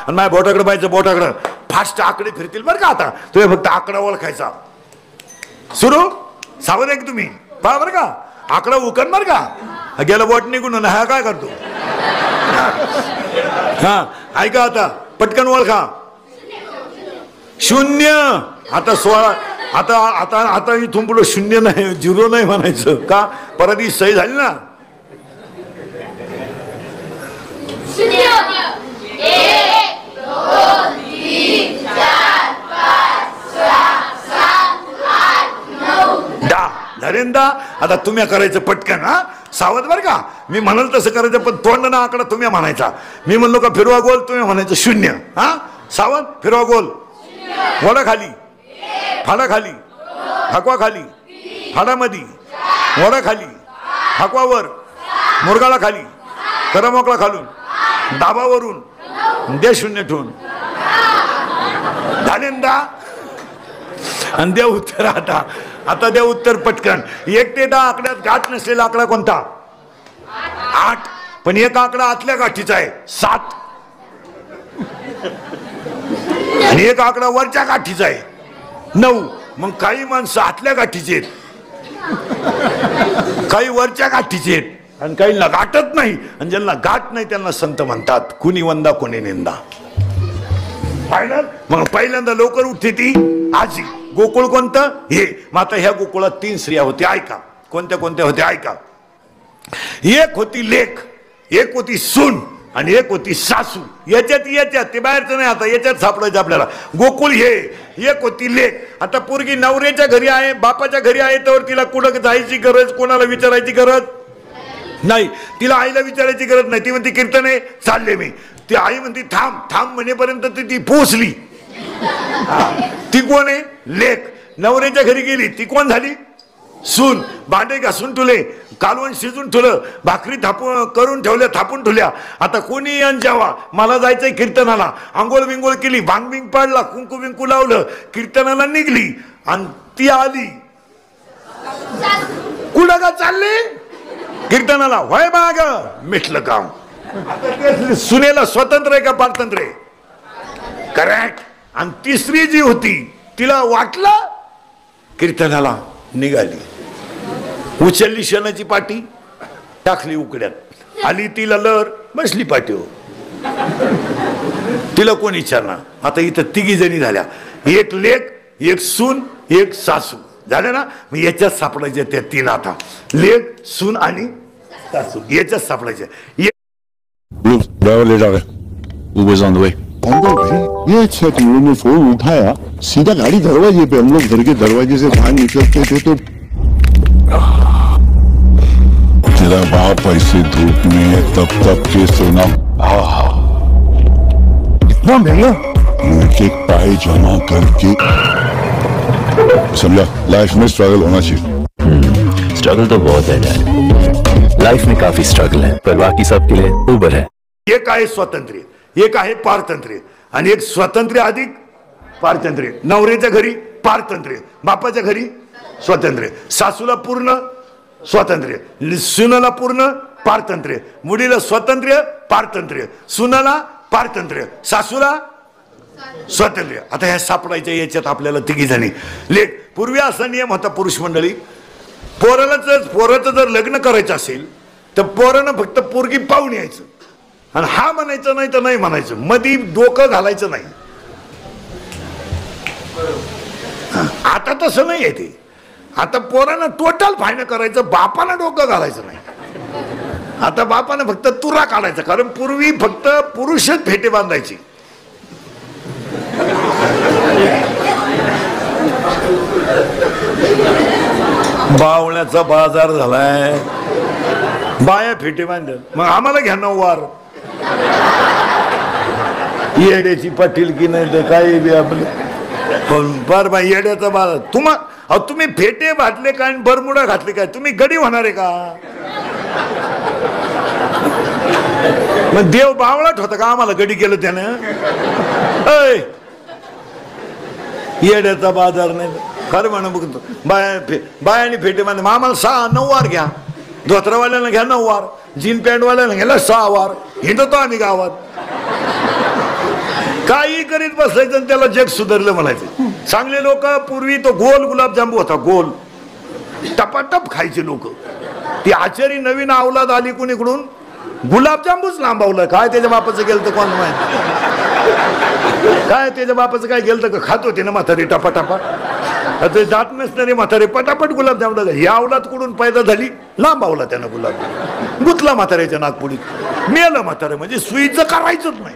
आणि माझ्या बोटाकडे पाहायचं, बोटाकडं फास्ट आकडे फिरतील बरं का. आता तुम्ही फक्त आकडा ओळखायचा. सुरू सावध आहे की तुम्ही, पहा बरं का, आकडा उकन बरं का. गेला बोट निघून हा काय करतो. हा ऐका आता पटकन ओळखा. 0. आता 16. आता आता आता इथून पुढे 0 नाही, 0 नाही म्हणायचं का, परत ही सही झाली ना. 0 1 2 3 4 5 6 7 8 9 10 धरेंदा. आता तुम्ही करायचं पटकन. हा सावध बर का, मी म्हणाल तसं करायचं, पण तोंड ना आकडा तुम्ही म्हणायचा. मी म्हणलो का फिरवा गोल, तुम्ही म्हणायचं 0. हा सावध, फिरवा गोल, वडा खाली, फाडा खाली, हाकवा खाली, फाडा मधी, वडा खाली, हाकवा वर, मुरगाळा खाली, करा मोकळा खालून, दाबावरून, दे 0 ठेवून. धानेंदा आणि द्या उत्तर. आता आता द्या उत्तर पटकन. 1 ते 10 आकड्यात गाठ नसलेला आकडा कोणता. 8. पण एक आकडा आतल्या गाठीचा आहे 7. आणि एक आकडा वरच्या गाठीचा आहे 9. मग काही माणसं आतल्या गाठीचे आहेत, काही वरच्या गाठीचे आहेत, आणि काहींना गाठत नाही. आणि ज्यांना गाठ नाही त्यांना संत म्हणतात. कुणी वंदा कोणी निंदा. फायनल. मग पहिल्यांदा लवकर उठते ती आजी. गोकुळ कोणतं हे. मग आता ह्या गोकुळात 3 स्त्रिया होत्या. ऐका कोणत्या कोणत्या होत्या ऐका. एक होती लेक, एक होती सून, आणि एक होती सासू. याच्यात ते बाहेरचं नाही. आता याच्यात सापडायचं आपल्याला. गोकुळ हे. एक होती लेक. आता पोरगी नवऱ्याच्या घरी आहे, बापाच्या घरी आहे, तर तिला कुठं जायची गरज, कोणाला विचारायची गरज नाही. तिला आईला विचारायची गरज नाही. ती म्हणते कीर्तन आहे चालले मी. ती आई म्हणते थांब थांब म्हणेपर्यंत ती पोहोचली. ती कोण आहे. लेक. नवऱ्याच्या घरी गेली, ती कोण झाली. सून. भांडे घासून ठेवले, कालवण शिजून ठेवलं, भाकरी करून ठेवल्या, थापून ठेवल्या. आता कोणी जेवा मला जायचंय कीर्तनाला. आंघोळ बिंगोळ केली, भांग बिंग पाडला, कुंकू बिंकू लावलं, कीर्तनाला निघली. आणि ती आली कुठं का चालली कीर्तनाला. होय माग मिटलं काम. आता सुनेला स्वतंत्र आहे का पारतंत्र्य आहे. करेक्ट. आणि तिसरी जी होती तिला वाटलं कीर्तनाला निघाली, उचलली शेणाची पाटी, टाकली उकड्यात, आली तिला लहर, बसली पाठीवर. तिला कोण विचारणार. आता इथं 3 जणी झाल्या. एक लेक, एक सून, एक सासू झाल्या ना. मग याच्यात सापडायचे त्या 3. आता लेक, सून आणि सासू याच्यात सापडायचे. ड्राइवर ले जाओ, Uber's on the way. अंदर भाई ये अच्छा कि उन्होंने फोन उठाया, सीधा गाड़ी दरवाजे पे, हम लोग घर के दरवाजे से बाहर निकलते थे तो तेरा बाप ऐसे धूप में तप तप के सोना, इतना महंगा, एक एक पाए जमा करके. समझा, लाइफ में स्ट्रगल होना चाहिए. स्ट्रगल तो बहुत है डैड, लाइफ में काफी स्ट्रगल है, पर बाकी सबके लिए उबर है. एक आहे स्वातंत्र्य, एक आहे पारतंत्र्य, आणि एक स्वातंत्र्य अधिक पारतंत्र्य. नवऱ्याच्या घरी पारतंत्र्य, बापाच्या घरी स्वातंत्र्य, सासूला पूर्ण स्वातंत्र्य, सुनाला पूर्ण पारतंत्र्य, मुलीला स्वातंत्र्य पारतंत्र्य, सुनाला पारतंत्र्य, सासूला स्वातंत्र्य. आता ह्या सापडायच्या याच्यात आपल्याला 3 जणी. लेट. पूर्वी असा नियम होता पुरुष मंडळी, पोराचं जर लग्न करायचं असेल तर पोरानं फक्त पोरगी पाहून यायचं, आणि हा म्हणायचं नाही तर नाही म्हणायचं, मधी डोकं घालायचं नाही. आता तसं नाही आहे ते. आता पोरानं टोटल फायनल करायचं, बापानं डोकं घालायचं नाही. आता बापानं फक्त तुरा काढायचा, कारण पूर्वी फक्त पुरुषच फेटे बांधायची. बावण्याचा बाजार झालाय, बाया फेटे बांधत. मग आम्हाला घ्या 9 वार. येड्याची पाटील की नाही तर काही बी आपलं बर बाई येड्याचा बाजार. तुम्ही फेटे घातले काय, बरमुडा घातले काय, तुम्ही गडी होणार आहे का. मग देव बावळाट होता का आम्हाला गडी केलं त्यानं. येड्याचा बाजार नाही खरं म्हणा. बघतो बायानी फेटे बांधले. आम्हाला 6-9 वार घ्या, धोत्रवाल्याला घ्या 9 वार, जीन पॅन्टवाल्याला घ्यायला 6 वार. हिंडतो आम्ही गावात. करीत बसायचं आणि त्याला जग सुधारलं म्हणायचं. चांगले लोक पूर्वी तो गोल गुलाबजांबू होता, गोल टपाटप खायचे लोक. ती आचारी नवीन अवलाद आली कुणीकडून गुलाबजांबूच लांबवलं. काय त्याच्या बापाचं गेलं तर कोण माहिती, काय त्याच्या बापाचं काय गेलं तर खात होते ना म्हातारी टपाटपा. ते जात नसणारे म्हातारे पटापट गुलाबजाम. ही अवलाद कुठून पैदा झाली, लांबवला त्यानं गुलाबजाम, गुतला म्हाताऱ्याच्या नागपुडीत, मेलं म्हातारे. म्हणजे सुईचं करायचंच नाही.